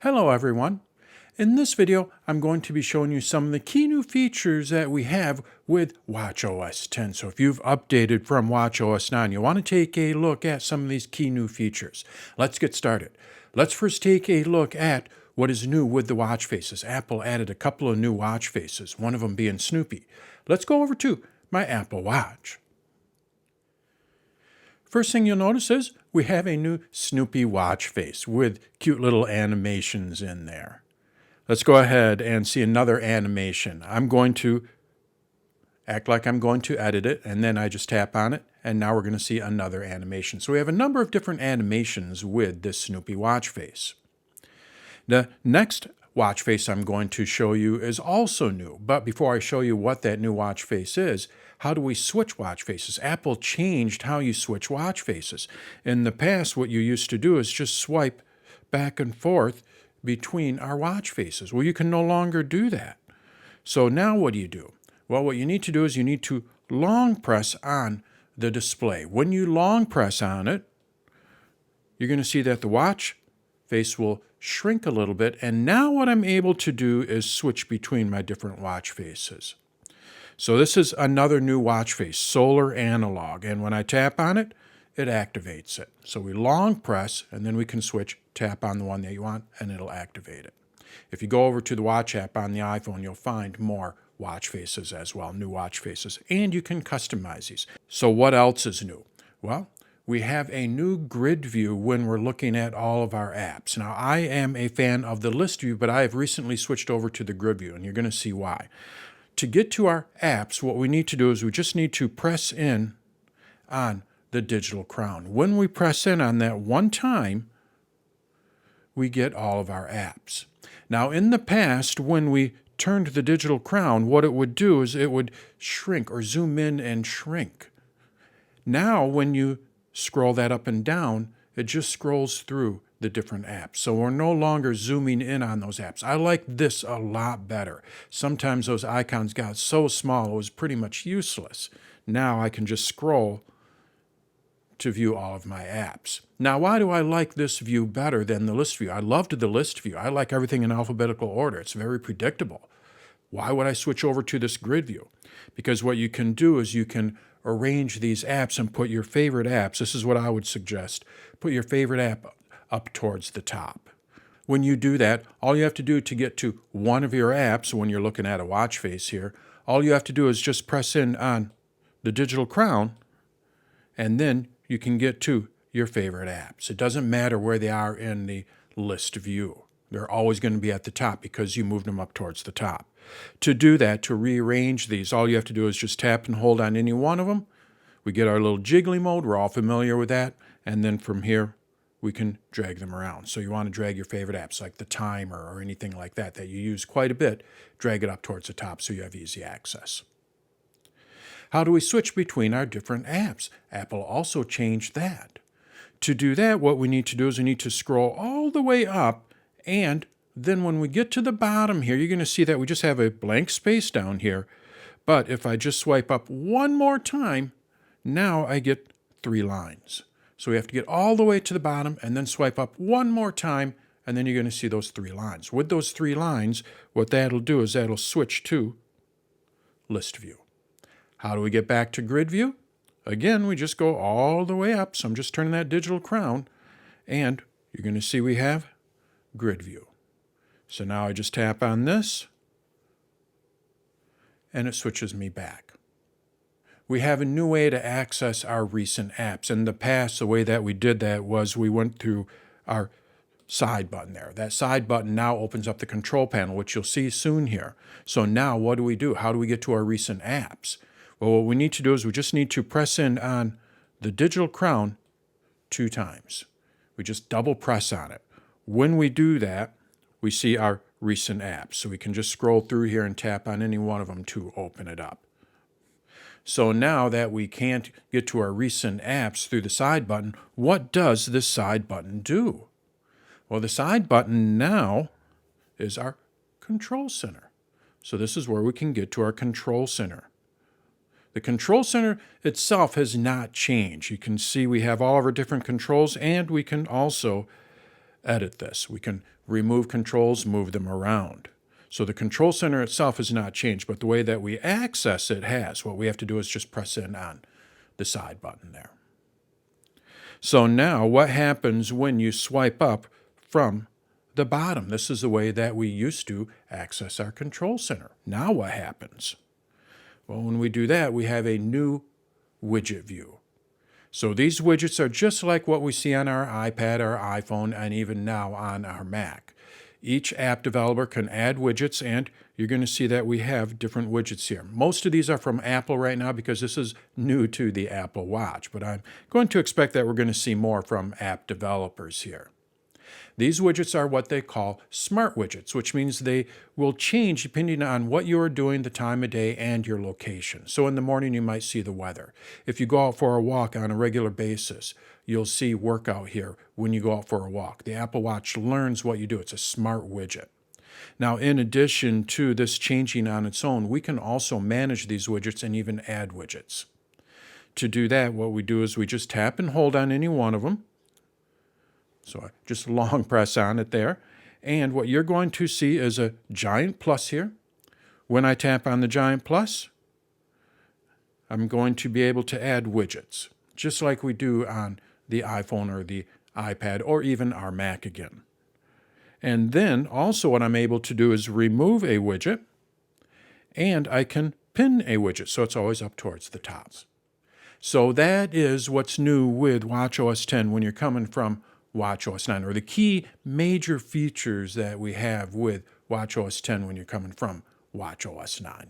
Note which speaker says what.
Speaker 1: Hello everyone. In this video, I'm going to be showing you some of the key new features that we have with WatchOS 10. So if you've updated from WatchOS 9, you want to take a look at some of these key new features. Let's get started. Let's first take a look at what is new with the watch faces. Apple added a couple of new watch faces, one of them being Snoopy. Let's go over to my Apple Watch. First thing you'll notice is we have a new Snoopy watch face with cute little animations in there. Let's go ahead and see another animation. I'm going to act like I'm going to edit it, and then I just tap on it, and now we're going to see another animation. So we have a number of different animations with this Snoopy watch face. The next watch face I'm going to show you is also new, but before I show you what that new watch face is, how do we switch watch faces? Apple changed how you switch watch faces. In the past, what you used to do is just swipe back and forth between our watch faces. Well, you can no longer do that. So now what do you do? Well, what you need to do is you need to long press on the display. When you long press on it, you're going to see that the watch face will shrink a little bit, and now what I'm able to do is switch between my different watch faces. So this is another new watch face, solar analog, and when I tap on it, it activates it. So we long press, and then we can switch, tap on the one that you want, and it'll activate it. If you go over to the Watch app on the iPhone, you'll find more watch faces as well, new watch faces, and you can customize these. So what else is new? Well, we have a new grid view when we're looking at all of our apps. Now, I am a fan of the list view, but I have recently switched over to the grid view, and you're going to see why. To get to our apps, what we need to do is we just need to press in on the digital crown. When we press in on that one time, we get all of our apps. Now, in the past, when we turned the digital crown, what it would do is it would shrink or zoom in and shrink. Now, when you scroll that up and down, it just scrolls through the different apps. So we're no longer zooming in on those apps. I like this a lot better. Sometimes those icons got so small it was pretty much useless. Now I can just scroll to view all of my apps. Now, why do I like this view better than the list view? I loved the list view. I like everything in alphabetical order. It's very predictable. Why would I switch over to this grid view? Because what you can do is you can arrange these apps and put your favorite apps. This is what I would suggest. Put your favorite app up towards the top. When you do that, all you have to do to get to one of your apps, when you're looking at a watch face here, all you have to do is just press in on the digital crown, and then you can get to your favorite apps. It doesn't matter where they are in the list view. They're always going to be at the top because you moved them up towards the top. To do that, to rearrange these, all you have to do is just tap and hold on any one of them. We get our little jiggly mode. We're all familiar with that. And then from here, we can drag them around. So you want to drag your favorite apps like the timer or anything like that that you use quite a bit, drag it up towards the top so you have easy access. How do we switch between our different apps? Apple also changed that. To do that, what we need to do is we need to scroll all the way up, and then when we get to the bottom here, you're going to see that we just have a blank space down here. But if I just swipe up one more time, now I get 3 lines. So we have to get all the way to the bottom and then swipe up one more time, and then you're going to see those 3 lines. With those 3 lines, what that'll do is that'll switch to list view. How do we get back to grid view? Again, we just go all the way up. So I'm just turning that digital crown, and you're going to see we have grid view. So now I just tap on this, and it switches me back. We have a new way to access our recent apps. In the past, the way that we did that was we went through our side button there. That side button now opens up the control panel, which you'll see soon here. So now what do? How do we get to our recent apps? Well, what we need to do is we just need to press in on the digital crown 2 times. We just double press on it. When we do that, we see our recent apps. So we can just scroll through here and tap on any one of them to open it up. So now that we can't get to our recent apps through the side button, what does this side button do? Well, the side button now is our control center. So this is where we can get to our control center. The control center itself has not changed. You can see we have all of our different controls, and we can also edit this. We can remove controls, move them around. So the control center itself has not changed, but the way that we access it has. What we have to do is just press in on the side button there. So now what happens when you swipe up from the bottom? This is the way that we used to access our control center. Now what happens? Well, when we do that, we have a new widget view. So these widgets are just like what we see on our iPad, our iPhone, and even now on our Mac. Each app developer can add widgets, and you're going to see that we have different widgets here. Most of these are from Apple right now because this is new to the Apple Watch, but I'm going to expect that we're going to see more from app developers here. These widgets are what they call smart widgets, which means they will change depending on what you are doing, the time of day, and your location. So in the morning, you might see the weather. If you go out for a walk on a regular basis, you'll see workout here when you go out for a walk. The Apple Watch learns what you do. It's a smart widget. Now, in addition to this changing on its own, we can also manage these widgets and even add widgets. To do that, what we do is we just tap and hold on any one of them. So I just long press on it there. And what you're going to see is a giant plus here. When I tap on the giant plus, I'm going to be able to add widgets, just like we do on the iPhone or the iPad or even our Mac again. And then also what I'm able to do is remove a widget, and I can pin a widget, so it's always up towards the top. So that is what's new with WatchOS 10 when you're coming from WatchOS 9, or the key major features that we have with WatchOS 10 when you're coming from WatchOS 9.